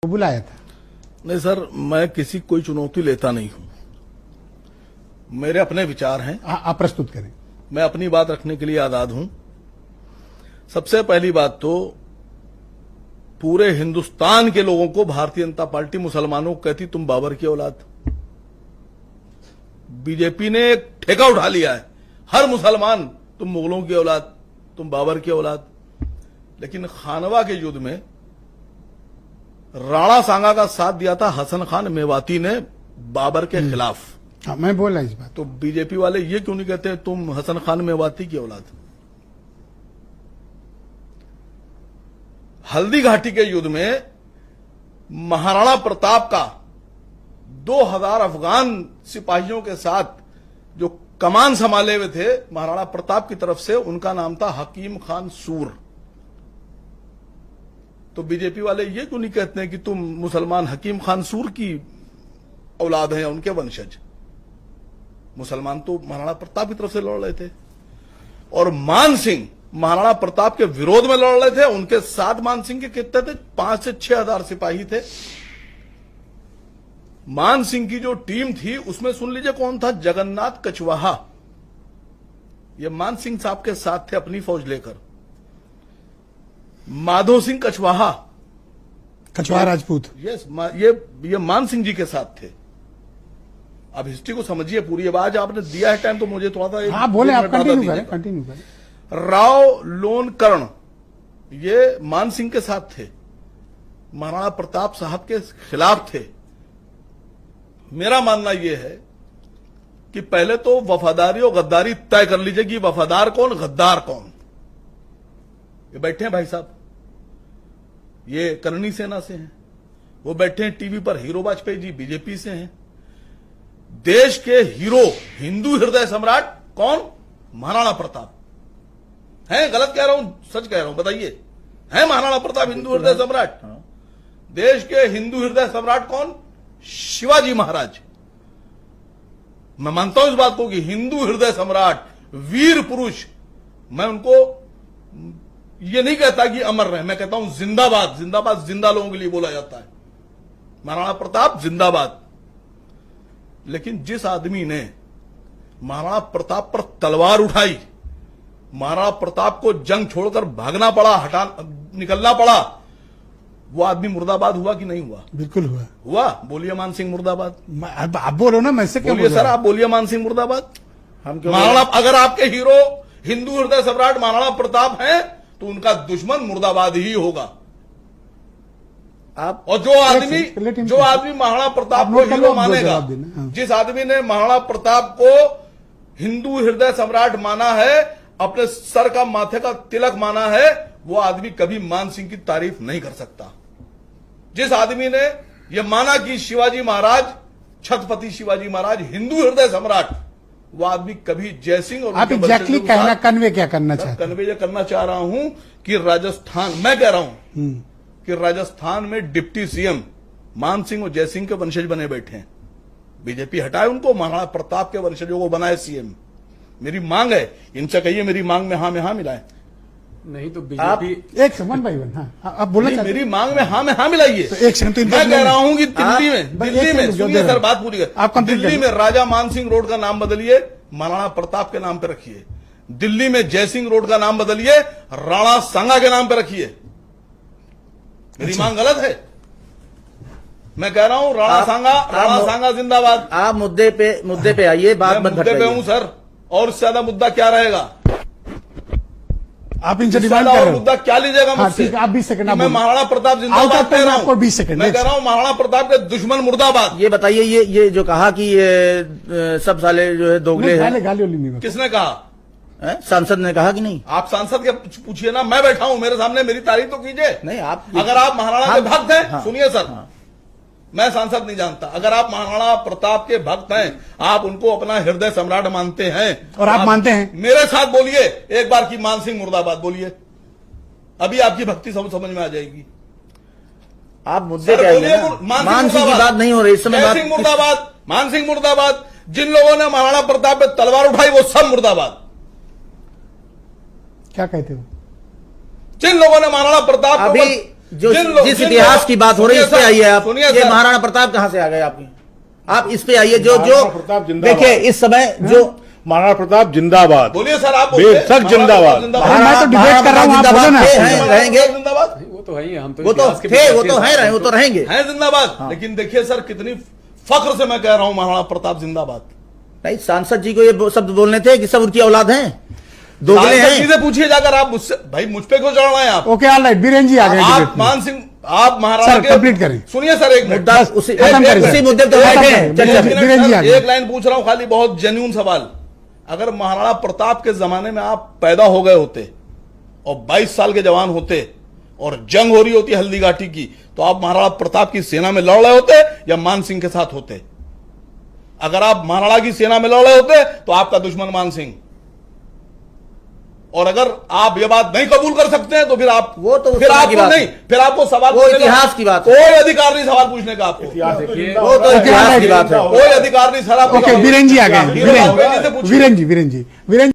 बुलाया था। नहीं सर, मैं किसी कोई चुनौती लेता नहीं हूं। मेरे अपने विचार हैं। आप प्रस्तुत करें। मैं अपनी बात रखने के लिए आजाद हूं। सबसे पहली बात तो पूरे हिंदुस्तान के लोगों को भारतीय जनता पार्टी मुसलमानों को कहती तुम बाबर की औलाद। बीजेपी ने एक ठेका उठा लिया है, हर मुसलमान तुम मुगलों की औलाद, तुम बाबर की औलाद। लेकिन खानवा के युद्ध में राणा सांगा का साथ दिया था हसन खान मेवाती ने बाबर के खिलाफ। हाँ, मैं बोला इस बात। तो बीजेपी वाले ये क्यों नहीं कहते तुम हसन खान मेवाती की औलाद। हल्दी घाटी के युद्ध में महाराणा प्रताप का 2000 अफगान सिपाहियों के साथ जो कमान संभाले हुए थे महाराणा प्रताप की तरफ से, उनका नाम था हकीम खान सूर। तो बीजेपी वाले ये क्यों नहीं कहते हैं कि तुम मुसलमान हकीम खान सूर की औलाद हैं या उनके वंशज। मुसलमान तो महाराणा प्रताप की तरफ से लड़ रहे थे और मान सिंह महाराणा प्रताप के विरोध में लड़ रहे थे। उनके साथ मान सिंह के कितने थे? 5 से 6 हजार सिपाही थे। मान सिंह की जो टीम थी उसमें सुन लीजिए कौन था? जगन्नाथ कछवाहा। ये मान सिंह साहब के साथ थे अपनी फौज लेकर। माधो सिंह कछवाहा राजपूत, यस, ये मान सिंह जी के साथ थे। अब हिस्ट्री को समझिए पूरी। अब आज आपने दिया है टाइम तो मुझे थोड़ा सा हाँ बोले, आप कंटिन्यू करें। राव लोन कर्ण ये मान सिंह के साथ थे, महाराणा प्रताप साहब के खिलाफ थे। मेरा मानना यह है कि पहले तो वफादारी और गद्दारी तय कर लीजिए कि वफादार कौन, गद्दार कौन। ये बैठे हैं भाई साहब, ये करनी सेना से हैं। वो बैठे हैं टीवी पर, हीरो वाजपेयी जी बीजेपी से हैं। देश के हीरो, हिंदू हृदय सम्राट कौन? महाराणा प्रताप हैं? गलत कह रहा हूं, सच कह रहा हूं, बताइए। है महाराणा प्रताप हिंदू हृदय सम्राट? देश के हिंदू हृदय सम्राट कौन? शिवाजी महाराज। मैं मानता हूं इस बात को कि हिंदू हृदय सम्राट, वीर पुरुष। मैं उनको ये नहीं कहता कि अमर रहे, मैं कहता हूं जिंदाबाद। जिंदाबाद जिंदा लोगों के लिए बोला जाता है। महाराणा प्रताप जिंदाबाद। लेकिन जिस आदमी ने महाराणा प्रताप पर तलवार उठाई, महाराणा प्रताप को जंग छोड़कर भागना पड़ा, निकलना पड़ा, वो आदमी मुर्दाबाद हुआ कि नहीं हुआ? बिल्कुल हुआ। हुआ। बोलिए मान सिंह मुर्दाबाद। आप बोलो ना, मैं से क्या बोलिए सर, आप बोलिए मान सिंह मुर्दाबाद। महाराणा, अगर आपके हीरो हिंदू हृदय सम्राट महाराणा प्रताप हैं तो उनका दुश्मन मुर्दाबाद ही होगा। आप और जो आदमी महाराणा प्रताप को हीरो मानेगा, जिस आदमी ने महाराणा प्रताप को हिंदू हृदय सम्राट माना है, अपने सर का माथे का तिलक माना है, वो आदमी कभी मान सिंह की तारीफ नहीं कर सकता। जिस आदमी ने यह माना कि शिवाजी महाराज, छत्रपति शिवाजी महाराज हिंदू हृदय सम्राट, वो आदमी कभी जयसिंह और आप एग्जैक्टली कहना, कन्वे क्या करना चाहते हैं? कन्वे ये करना चाह रहा हूं कि राजस्थान, मैं कह रहा हूं कि राजस्थान में डिप्टी सीएम मान सिंह और जयसिंह के वंशज बने बैठे हैं। बीजेपी हटाए उनको, महाराणा प्रताप के वंशजों को बनाए सीएम। मेरी मांग है, इनसे कहिए मेरी मांग में हाँ में हाँ मिलाए। नहीं तो बीजेपी एक सेकंड भाई, हाँ आप बोलना, मेरी मांग में हाँ मिलाइए। तो एक सेकंड, मैं कह रहा हूं कि दिल्ली में सुनिए सर, बात पूरी कर। दिल्ली में राजा मानसिंह रोड का नाम बदलिए, महाराणा प्रताप के नाम पे रखिए। दिल्ली में जयसिंह रोड का नाम बदलिए, राणा सांगा के नाम पे रखिए। मेरी मांग गलत है? मैं कह रहा हूं राणा सांगा जिंदाबाद। आप मुद्दे पे आइए, बात मत मुद्दे पे हूं सर, और इससे ज्यादा मुद्दा क्या रहेगा? आप इनसे डिमांड कर रहे हो, मुद्दा क्या लीजिएगा मुझसे? आप 20 सेकंड। मैं महाराणा प्रताप जिंदाबाद कह रहा हूं। 20 सेकंड मैं कह रहा हूं महाराणा प्रताप के दुश्मन मुर्दाबाद। ये बताइए, ये जो कहा कि ये सब साले जो है दोगले हैं, किसने कहा? सांसद ने कहा कि नहीं? आप सांसद के पूछिए ना, मैं बैठा हूं मेरे सामने, मेरी तारीफ तो कीजिए। नहीं, आप अगर आप महाराणा के भक्त हैं, सुनिए सर, हाँ। मैं सांसद नहीं जानता। अगर आप महाराणा प्रताप के भक्त हैं, आप उनको अपना हृदय सम्राट मानते हैं, और आप मानते हैं, मेरे साथ बोलिए एक बार की मान सिंह मुर्दाबाद बोलिए। अभी आपकी भक्ति समझ में आ जाएगी। आप मुद्दे पे आइए ना, मान सिंह की बात नहीं हो रही इस समय। सिंह मुर्दाबाद, मान सिंह मुर्दाबाद। जिन लोगों ने महाराणा प्रताप पे तलवार उठाई वो सब मुर्दाबाद। क्या कहते हो? जिन लोगों ने महाराणा प्रताप जो जिस इतिहास की बात हो रही है इस पे आइए आप। सुनिए ये सर। महाराणा प्रताप कहाँ से आ गए आपकी? आप इस पे आइए। जो जो महाराणा प्रताप जिंदाबाद। देखिए इस समय जो महाराणा प्रताप जिंदाबाद। बोलिए सर, आप बोलिए। बेशक जिंदाबाद। अरे मैं तो डिबेट कर रहा हूँ, आप बोलो ना। रहेंगे। जिंदाबाद वो तो है ही, हम तो वो तो इतिहास के थे, वो विद्यार्थी तो हैं। है रहे, वो तो रहेंगे। है जिंदाबाद। लेकिन देखिए सर, कितनी फख्र से मैं कह रहा हूं महाराणा प्रताप जिंदाबाद। नहीं, सांसद जी को ये शब्द बोलने थे कि सब उनकी औलाद हैं, दोगले सांसद जी हैं। से पूछिए जाकर, आप मुझसे, भाई मुझ पे क्यों चढ़ रहे हैं आप? ओके ऑल राइट, बीरेन जी आ गए आप डिबेट में। मान सिंह, आप महाराणा सर, के कंप्लीट करें। सुनिए सर, एक मिनट। मुद्दा उसी खत्म करें सर। उसी मुद्दे पे बैठे हैं। खत्म चलिए। करें। बीरेन जी आ गए। एक लाइन पूछ रहा हूं खाली, बहुत जेन्युइन सवाल। अगर महाराणा प्रताप के जमाने में आप पैदा हो गए होते और 22 साल के जवान होते और जंग हो रही होती हल्दी घाटी की, तो आप महाराणा प्रताप की सेना में लड़ रहे होते या मान सिंह के साथ होते? अगर आप महाराणा की सेना में लड़ रहे होते तो आपका दुश्मन मान सिंह। और अगर आप ये बात नहीं कबूल कर सकते हैं तो फिर आप वो तो उस फिर समय की आपको बात नहीं, है। फिर आपको सवाल वो पूछने का इतिहास की बात है। कोई अधिकार नहीं सवाल पूछने का आपको। देखिए, वो तो इतिहास की बात है। कोई अधिकार नहीं सर आपको ओके सवाल बीरेन जी आ पूछने का। गए। वीरेन जी से पूछिए। वीरेन जी